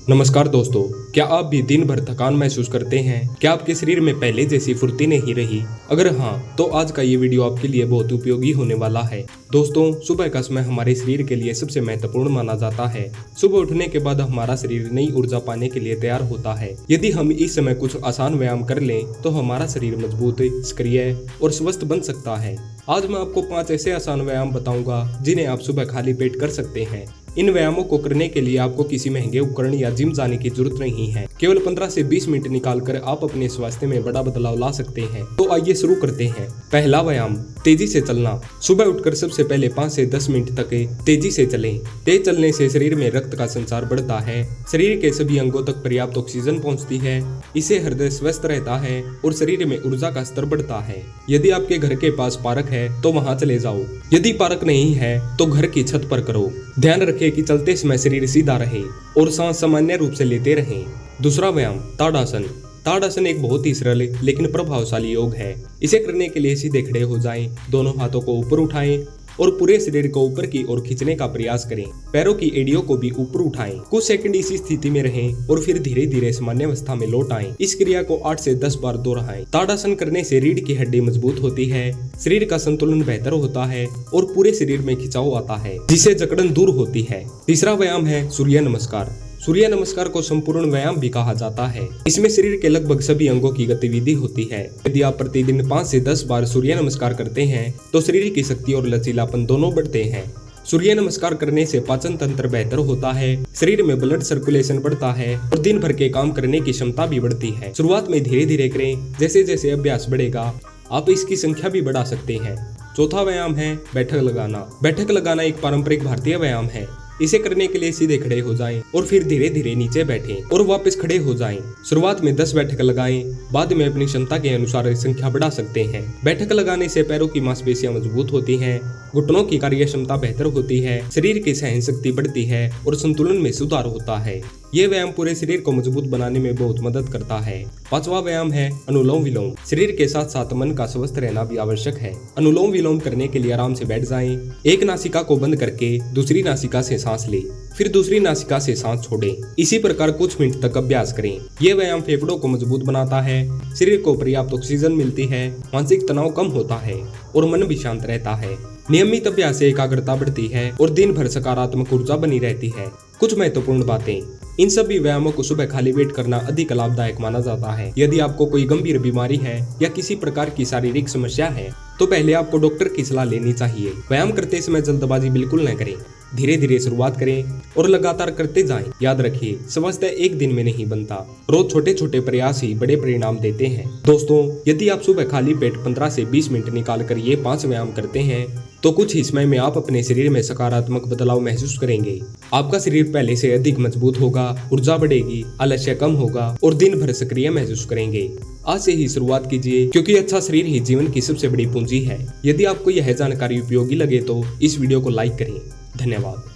नमस्कार दोस्तों, क्या आप भी दिन भर थकान महसूस करते हैं? क्या आपके शरीर में पहले जैसी फुर्ती नहीं रही? अगर हाँ, तो आज का ये वीडियो आपके लिए बहुत उपयोगी होने वाला है। दोस्तों, सुबह का समय हमारे शरीर के लिए सबसे महत्वपूर्ण माना जाता है। सुबह उठने के बाद हमारा शरीर नई ऊर्जा पाने के लिए तैयार होता है। यदि हम इस समय कुछ आसान व्यायाम कर लें, तो हमारा शरीर मजबूत, सक्रिय और स्वस्थ बन सकता है। आज मैं आपको 5 ऐसे आसान व्यायाम बताऊंगा जिन्हें आप सुबह खाली पेट कर सकते हैं। इन व्यायामों को करने के लिए आपको किसी महंगे उपकरण या जिम जाने की जरूरत नहीं है। केवल 15 से 20 मिनट निकालकर आप अपने स्वास्थ्य में बड़ा बदलाव ला सकते हैं। तो आइए शुरू करते हैं। पहला व्यायाम, तेजी से चलना। सुबह उठकर सबसे पहले 5 से 10 मिनट तक तेजी से चलें। तेज चलने से शरीर में रक्त का संचार बढ़ता है, शरीर के सभी अंगों तक पर्याप्त ऑक्सीजन पहुंचती है। इससे हृदय स्वस्थ रहता है और शरीर में ऊर्जा का स्तर बढ़ता है। यदि आपके घर के पास पार्क है तो वहां चले जाओ। यदि पार्क नहीं है तो घर की छत पर करो। ध्यान रखें कि चलते समय शरीर सीधा रहे और सांस सामान्य रूप से लेते रहें। दूसरा व्यायाम, ताड़ासन। ताड़ासन एक बहुत ही सरल लेकिन प्रभावशाली योग है। इसे करने के लिए सीधे खड़े हो जाएं, दोनों हाथों को ऊपर उठाएं और पूरे शरीर को ऊपर की ओर खींचने का प्रयास करें। पैरों की एड़ियों को भी ऊपर उठाएं। कुछ सेकंड इसी स्थिति में रहें और फिर धीरे धीरे सामान्य अवस्था में लौट आएं। इस क्रिया को 8 से 10 बार दोहराएं। ताड़ासन करने से रीढ़ की हड्डी मजबूत होती है, शरीर का संतुलन बेहतर होता है और पूरे शरीर में खिंचाव आता है, जिससे जकड़न दूर होती है। तीसरा व्यायाम है सूर्य नमस्कार। सूर्य नमस्कार को संपूर्ण व्यायाम भी कहा जाता है। इसमें शरीर के लगभग सभी अंगों की गतिविधि होती है। यदि आप प्रतिदिन 5 से 10 बार सूर्य नमस्कार करते हैं तो शरीर की शक्ति और लचीलापन दोनों बढ़ते हैं। सूर्य नमस्कार करने से पाचन तंत्र बेहतर होता है, शरीर में ब्लड सर्कुलेशन बढ़ता है और दिन भर के काम करने की क्षमता भी बढ़ती है। शुरुआत में धीरे धीरे करें, जैसे जैसे अभ्यास बढ़ेगा आप इसकी संख्या भी बढ़ा सकते हैं। चौथा व्यायाम है बैठक लगाना। बैठक लगाना एक पारंपरिक भारतीय व्यायाम है। इसे करने के लिए सीधे खड़े हो जाएं और फिर धीरे धीरे नीचे बैठें और वापस खड़े हो जाएं। शुरुआत में 10 बैठक लगाएं, बाद में अपनी क्षमता के अनुसार संख्या बढ़ा सकते हैं। बैठक लगाने से पैरों की मांसपेशियां मजबूत होती हैं, घुटनों की कार्य क्षमता बेहतर होती है, शरीर की सहन शक्ति बढ़ती है और संतुलन में सुधार होता है। ये व्यायाम पूरे शरीर को मजबूत बनाने में बहुत मदद करता है। पांचवा व्यायाम है अनुलोम विलोम। शरीर के साथ साथ मन का स्वस्थ रहना भी आवश्यक है। अनुलोम विलोम करने के लिए आराम से बैठ जाएं। एक नासिका को बंद करके दूसरी नासिका से सांस लें, फिर दूसरी नासिका से सांस छोड़ें। इसी प्रकार कुछ मिनट तक अभ्यास करें। ये व्यायाम फेफड़ों को मजबूत बनाता है, शरीर को पर्याप्त ऑक्सीजन मिलती है, मानसिक तनाव कम होता है और मन भी शांत रहता है। नियमित अभ्यास से एकाग्रता बढ़ती है और दिन भर सकारात्मक ऊर्जा बनी रहती है। कुछ महत्वपूर्ण बातें, इन सभी व्यायामों को सुबह खाली पेट करना अधिक लाभदायक माना जाता है। यदि आपको कोई गंभीर बीमारी है या किसी प्रकार की शारीरिक समस्या है तो पहले आपको डॉक्टर की सलाह लेनी चाहिए। व्यायाम करते समय जल्दबाजी बिल्कुल न करें, धीरे धीरे शुरुआत करें और लगातार करते जाएं। याद रखिए, स्वास्थ्य एक दिन में नहीं बनता, रोज छोटे छोटे प्रयास ही बड़े परिणाम देते हैं। दोस्तों, यदि आप सुबह खाली पेट 15 से 20 मिनट निकालकर ये 5 व्यायाम करते हैं तो कुछ ही समय में आप अपने शरीर में सकारात्मक बदलाव महसूस करेंगे। आपका शरीर पहले से अधिक मजबूत होगा, ऊर्जा बढ़ेगी, आलस्य कम होगा और दिन भर सक्रिय महसूस करेंगे। आज से ही शुरुआत कीजिए, क्योंकि अच्छा शरीर ही जीवन की सबसे बड़ी पूंजी है। यदि आपको यह जानकारी उपयोगी लगे तो इस वीडियो को लाइक करें। धन्यवाद।